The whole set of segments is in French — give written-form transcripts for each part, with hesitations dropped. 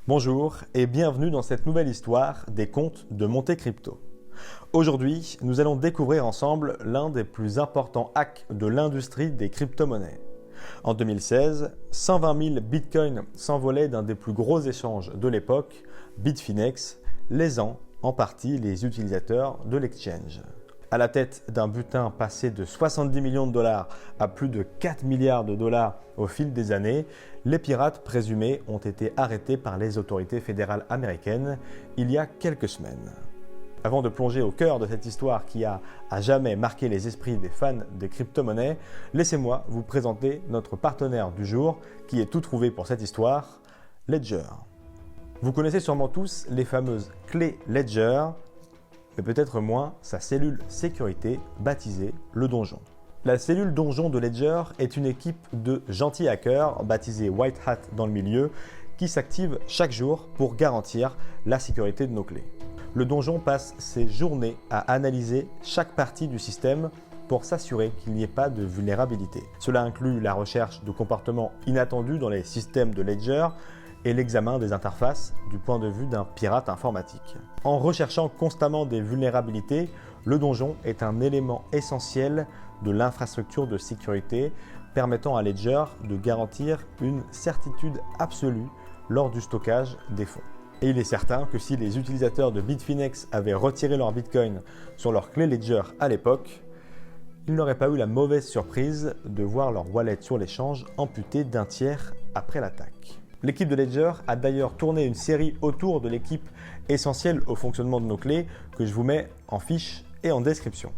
Bonjour et bienvenue dans cette nouvelle histoire des contes de Monte Crypto. Aujourd'hui, nous allons découvrir ensemble l'un des plus importants hacks de l'industrie des crypto-monnaies. En 2016, 120 000 bitcoins s'envolaient d'un des plus gros échanges de l'époque, Bitfinex, lésant en partie les utilisateurs de l'exchange. À la tête d'un butin passé de 70 millions de dollars à plus de 4 milliards de dollars au fil des années, les pirates présumés ont été arrêtés par les autorités fédérales américaines il y a quelques semaines. Avant de plonger au cœur de cette histoire qui a à jamais marqué les esprits des fans des crypto-monnaies, laissez-moi vous présenter notre partenaire du jour qui est tout trouvé pour cette histoire, Ledger. Vous connaissez sûrement tous les fameuses clés Ledger, mais peut-être moins sa cellule sécurité baptisée le Donjon. La cellule Donjon de Ledger est une équipe de gentils hackers baptisés White Hat dans le milieu qui s'active chaque jour pour garantir la sécurité de nos clés. Le Donjon passe ses journées à analyser chaque partie du système pour s'assurer qu'il n'y ait pas de vulnérabilité. Cela inclut la recherche de comportements inattendus dans les systèmes de Ledger et l'examen des interfaces du point de vue d'un pirate informatique. En recherchant constamment des vulnérabilités, le Donjon est un élément essentiel de l'infrastructure de sécurité permettant à Ledger de garantir une certitude absolue lors du stockage des fonds. Et il est certain que si les utilisateurs de Bitfinex avaient retiré leur Bitcoin sur leur clé Ledger à l'époque, ils n'auraient pas eu la mauvaise surprise de voir leur wallet sur l'échange amputé d'un tiers après l'attaque. L'équipe de Ledger a d'ailleurs tourné une série autour de l'équipe essentielle au fonctionnement de nos clés que je vous mets en fiche et en description.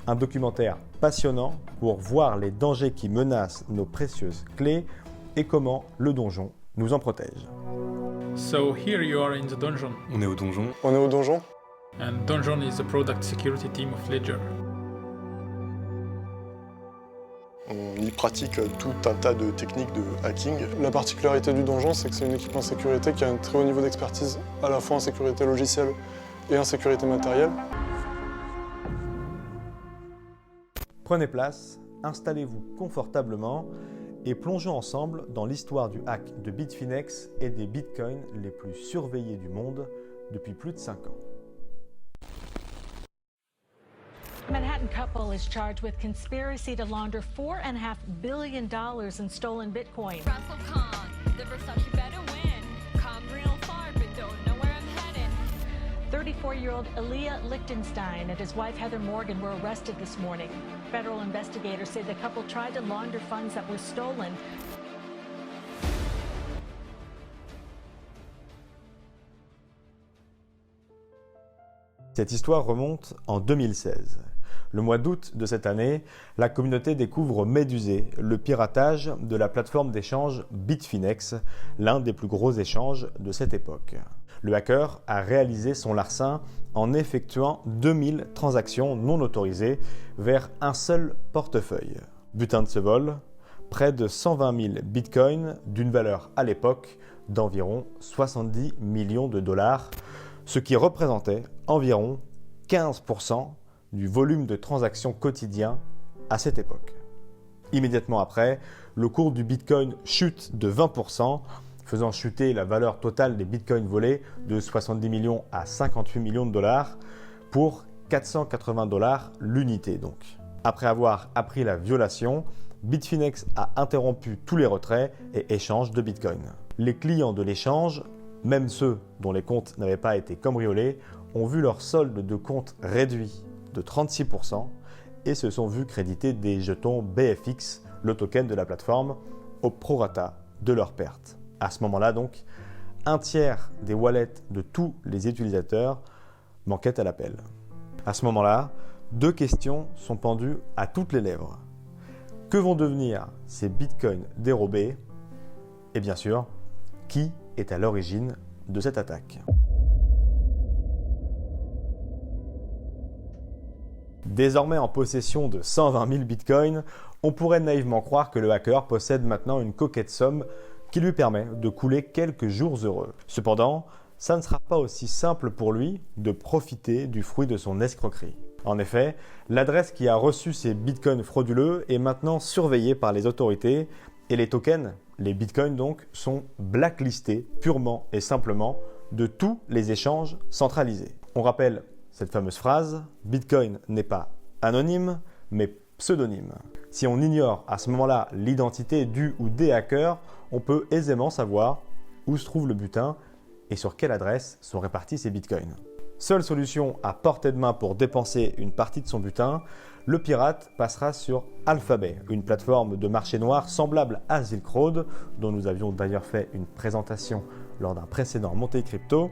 Un documentaire passionnant pour voir les dangers qui menacent nos précieuses clés et comment le donjon nous en protège. So here you are in the dungeon, On est au donjon. On est au donjon. and dungeon is the product security team of Ledger. On y pratique tout un tas de techniques de hacking. La particularité du donjon, c'est que c'est une équipe en sécurité qui a un très haut niveau d'expertise, à la fois en sécurité logicielle et en sécurité matérielle. Prenez place, installez-vous confortablement et plongeons ensemble dans l'histoire du hack de Bitfinex et des bitcoins les plus surveillés du monde depuis plus de 5 ans. Manhattan couple is charged with conspiracy to launder $4.5 billion in stolen Bitcoin. Russell Khan, the Versace better win. Come real far, but don't know where I'm headed. 34-year-old Aaliyah Lichtenstein and his wife Heather Morgan were arrested this morning. Federal investigators say the couple tried to launder funds that were stolen. Cette histoire remonte en 2016. Le mois d'août de cette année, la communauté découvre Médusé, le piratage de la plateforme d'échange Bitfinex, l'un des plus gros échanges de cette époque. Le hacker a réalisé son larcin en effectuant 2000 transactions non autorisées vers un seul portefeuille. Butin de ce vol, près de 120 000 bitcoins d'une valeur à l'époque d'environ 70 millions de dollars, ce qui représentait environ 15% du volume de transactions quotidien à cette époque. Immédiatement après, le cours du Bitcoin chute de 20%, faisant chuter la valeur totale des Bitcoins volés de 70 millions à 58 millions de dollars pour 480 dollars l'unité donc. Après avoir appris la violation, Bitfinex a interrompu tous les retraits et échanges de Bitcoin. Les clients de l'échange, même ceux dont les comptes n'avaient pas été cambriolés, ont vu leur solde de compte réduit de 36% et se sont vus créditer des jetons BFX, le token de la plateforme, au prorata de leurs pertes. À ce moment-là donc, un tiers des wallets de tous les utilisateurs manquaient à l'appel. À ce moment-là, deux questions sont pendues à toutes les lèvres. Que vont devenir ces bitcoins dérobés? Et bien sûr, qui est à l'origine de cette attaque? Désormais en possession de 120 000 bitcoins, on pourrait naïvement croire que le hacker possède maintenant une coquette somme qui lui permet de couler quelques jours heureux. Cependant, ça ne sera pas aussi simple pour lui de profiter du fruit de son escroquerie. En effet, l'adresse qui a reçu ces bitcoins frauduleux est maintenant surveillée par les autorités et les tokens Les bitcoins donc sont blacklistés purement et simplement de tous les échanges centralisés. On rappelle cette fameuse phrase, Bitcoin n'est pas anonyme, mais pseudonyme. Si on ignore à ce moment-là l'identité du ou des hackers, on peut aisément savoir où se trouve le butin et sur quelle adresse sont répartis ces bitcoins. Seule solution à portée de main pour dépenser une partie de son butin, le pirate passera sur Alphabet, une plateforme de marché noir semblable à Silk Road, dont nous avions d'ailleurs fait une présentation lors d'un précédent Monte Crypto,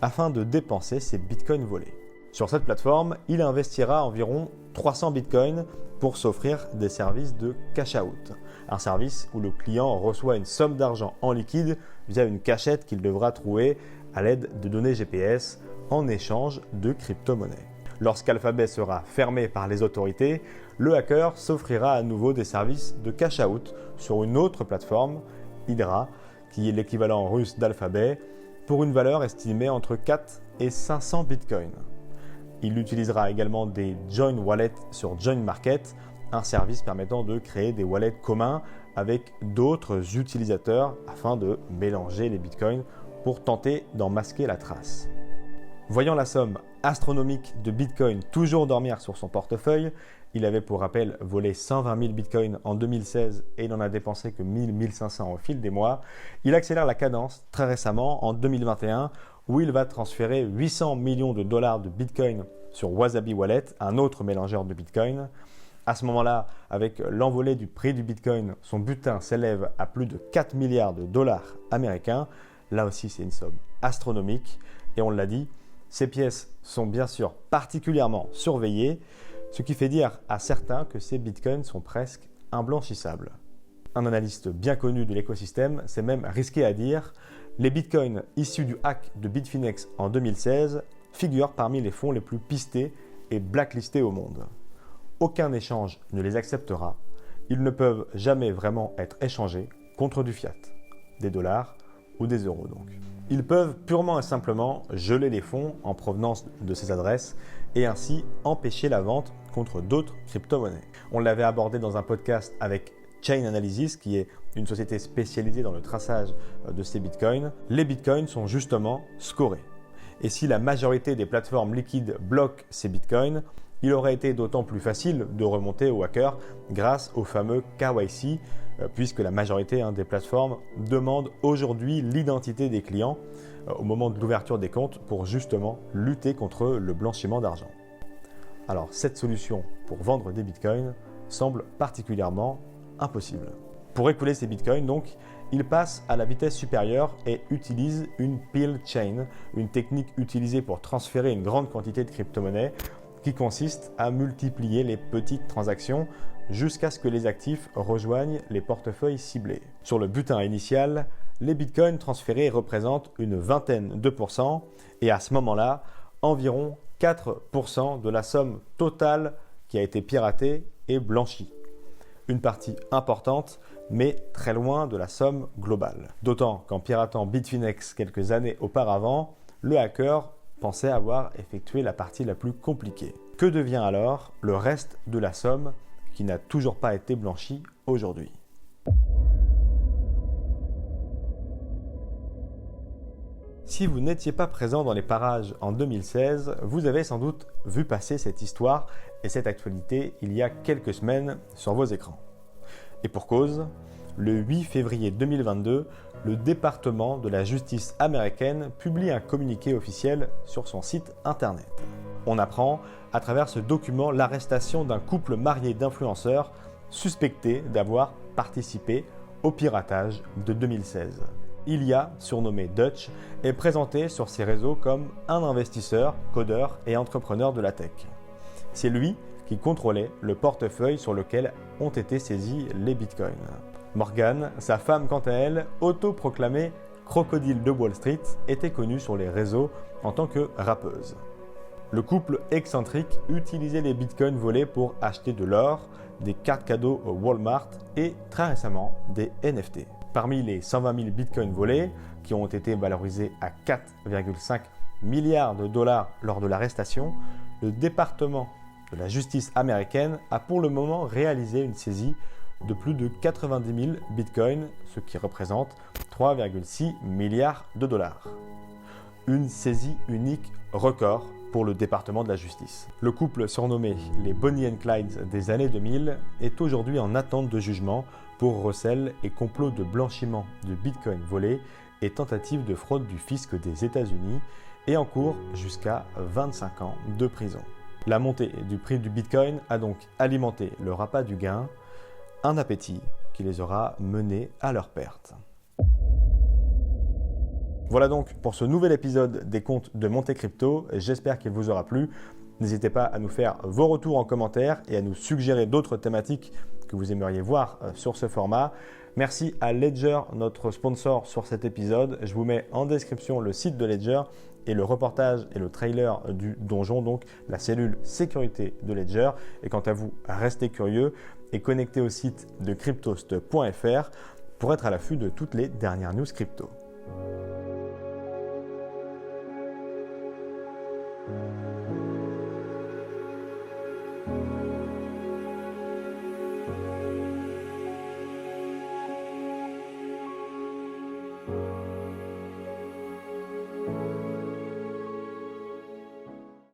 afin de dépenser ses bitcoins volés. Sur cette plateforme, il investira environ 300 bitcoins pour s'offrir des services de cash out, un service où le client reçoit une somme d'argent en liquide via une cachette qu'il devra trouver à l'aide de données GPS en échange de crypto-monnaies. Lorsqu'Alphabet sera fermé par les autorités, le hacker s'offrira à nouveau des services de cash out sur une autre plateforme, Hydra, qui est l'équivalent russe d'Alphabet, pour une valeur estimée entre 4 et 500 bitcoins. Il utilisera également des Join Wallets sur Join Market, un service permettant de créer des wallets communs avec d'autres utilisateurs afin de mélanger les bitcoins pour tenter d'en masquer la trace. Voyant la somme astronomique de bitcoins toujours dormir sur son portefeuille, il avait pour rappel volé 120 000 bitcoins en 2016 et il n'en a dépensé que 1500 au fil des mois, il accélère la cadence très récemment en 2021 où il va transférer 800 millions de dollars de bitcoin sur Wasabi Wallet, un autre mélangeur de bitcoin. À ce moment-là, avec l'envolée du prix du bitcoin, son butin s'élève à plus de 4 milliards de dollars américains. Là aussi, c'est une somme astronomique et on l'a dit, ces pièces sont bien sûr particulièrement surveillées, ce qui fait dire à certains que ces bitcoins sont presque imblanchissables. Un analyste bien connu de l'écosystème s'est même risqué à dire « Les bitcoins issus du hack de Bitfinex en 2016 figurent parmi les fonds les plus pistés et blacklistés au monde. Aucun échange ne les acceptera, ils ne peuvent jamais vraiment être échangés contre du fiat, des dollars ou des euros donc. Ils peuvent purement et simplement geler les fonds en provenance de ces adresses et ainsi empêcher la vente contre d'autres crypto-monnaies. On l'avait abordé dans un podcast avec Chain Analysis, qui est une société spécialisée dans le traçage de ces bitcoins. Les bitcoins sont justement scorés. Et si la majorité des plateformes liquides bloquent ces bitcoins, il aurait été d'autant plus facile de remonter aux hackers grâce au fameux KYC, puisque la majorité des plateformes demandent aujourd'hui l'identité des clients au moment de l'ouverture des comptes pour justement lutter contre le blanchiment d'argent. Alors cette solution pour vendre des bitcoins semble particulièrement impossible. Pour écouler ces bitcoins, donc, il passe à la vitesse supérieure et utilise une peel chain, une technique utilisée pour transférer une grande quantité de crypto-monnaies qui consiste à multiplier les petites transactions jusqu'à ce que les actifs rejoignent les portefeuilles ciblés. Sur le butin initial, les bitcoins transférés représentent une vingtaine de % et à ce moment-là, environ 4% de la somme totale qui a été piratée est blanchie. Une partie importante, mais très loin de la somme globale. D'autant qu'en piratant Bitfinex quelques années auparavant, le hacker pensait avoir effectué la partie la plus compliquée. Que devient alors le reste de la somme qui n'a toujours pas été blanchie aujourd'hui ? Si vous n'étiez pas présent dans les parages en 2016, vous avez sans doute vu passer cette histoire et cette actualité il y a quelques semaines sur vos écrans. Et pour cause, le 8 février 2022, le département de la justice américaine publie un communiqué officiel sur son site internet. On apprend à travers ce document l'arrestation d'un couple marié d'influenceurs suspectés d'avoir participé au piratage de 2016. Ilya, surnommé Dutch, est présenté sur ces réseaux comme un investisseur, codeur et entrepreneur de la tech. C'est lui qui contrôlait le portefeuille sur lequel ont été saisis les bitcoins. Morgan, sa femme quant à elle, autoproclamée crocodile de Wall Street, était connue sur les réseaux en tant que rappeuse. Le couple excentrique utilisait les bitcoins volés pour acheter de l'or, des cartes cadeaux au Walmart et très récemment des NFT. Parmi les 120 000 bitcoins volés, qui ont été valorisés à 4,5 milliards de dollars lors de l'arrestation, le département de la justice américaine a pour le moment réalisé une saisie de plus de 90 000 bitcoins, ce qui représente 3,6 milliards de dollars. Une saisie unique record pour le département de la justice. Le couple surnommé les Bonnie and Clyde des années 2000 est aujourd'hui en attente de jugement pour recel et complot de blanchiment de bitcoin volés et tentative de fraude du fisc des États-Unis et en cours jusqu'à 25 ans de prison. La montée du prix du bitcoin a donc alimenté le appât du gain, un appétit qui les aura menés à leur perte. Voilà donc pour ce nouvel épisode des contes de Monte Crypto. J'espère qu'il vous aura plu. N'hésitez pas à nous faire vos retours en commentaire et à nous suggérer d'autres thématiques que vous aimeriez voir sur ce format. Merci à Ledger, notre sponsor sur cet épisode. Je vous mets en description le site de Ledger et le reportage et le trailer du donjon, donc la cellule sécurité de Ledger. Et quant à vous, restez curieux et connectez au site de cryptost.fr pour être à l'affût de toutes les dernières news crypto.